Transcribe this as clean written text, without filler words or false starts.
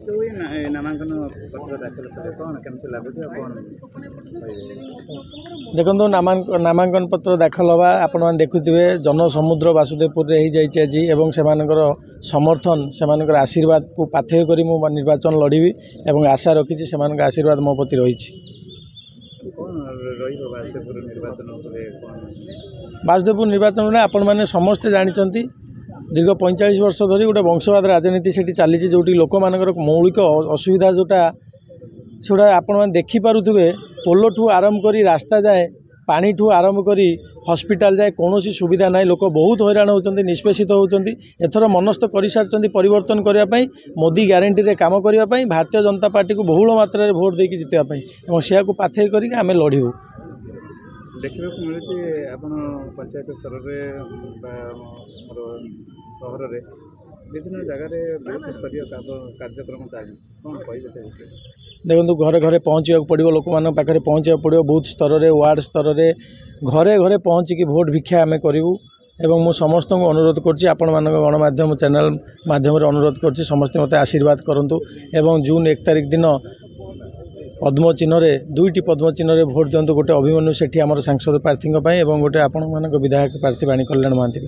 नामांकन पत्र दाखल कले कौन केमती लगुच कौन देखो नामांकन पत्र दाखल हवा आपण मैंने देखुए जनसमुद्र वासुदेवपुर आज एवं से समर्थन से आशीर्वाद को पाथेय कर निर्वाचन लड़ी एवं आशा रखी से आशीर्वाद मो प्रति रही वासुदेवपुर निर्वाचन में आपण मैंने समस्ते जानते दीर्घ 45 वर्ष धरी गोटे वंशवाद राजनीति से चली जो लोक मान मौलिक असुविधा जोटा से आपण मैंने देखिपे पोल ठू आरंभ कर रास्ता जाए पानी ठू आरंभ कर हॉस्पिटल जाए कौन सुविधा ना लोक बहुत हैरान होती निष्पेषित होती एथर मनस्थ कर सारी परिवर्तन करने मोदी ग्यारंटी रे काम करने भारतीय जनता पार्टी को बहुल मात्रा भोट देकी जितवाई और से पाथेय करके आम लड़ू देखा मिलूँ आप पंचायत स्तर सहर में विभिन्न जगह बूथ स्तरीय कार्यक्रम चली कौन कहे देखो घरे घरे पहुँचा पड़ो लोक मान पाखे पहुँचा पड़ो बूथ स्तर में वार्ड स्तर में घरे घरे पहुँचिकी भोट भिक्षा आम करूँ एवं मु समस्त को अनुरोध करछि आपण मान गणमाध्यम चैनल माध्यम अनुरोध करछि समस्त मते आशीर्वाद करंतु एवं जून 1 तारिख दिन पद्म चिन्ह रे 2टी पद्म चिन्ह रे भोट दियंतु गोटे अभिमन्यु सेठी आमर सांसद प्रार्थी एवं गोटे आपण मान विधायक प्रार्थी वाणी कल्याण महांती।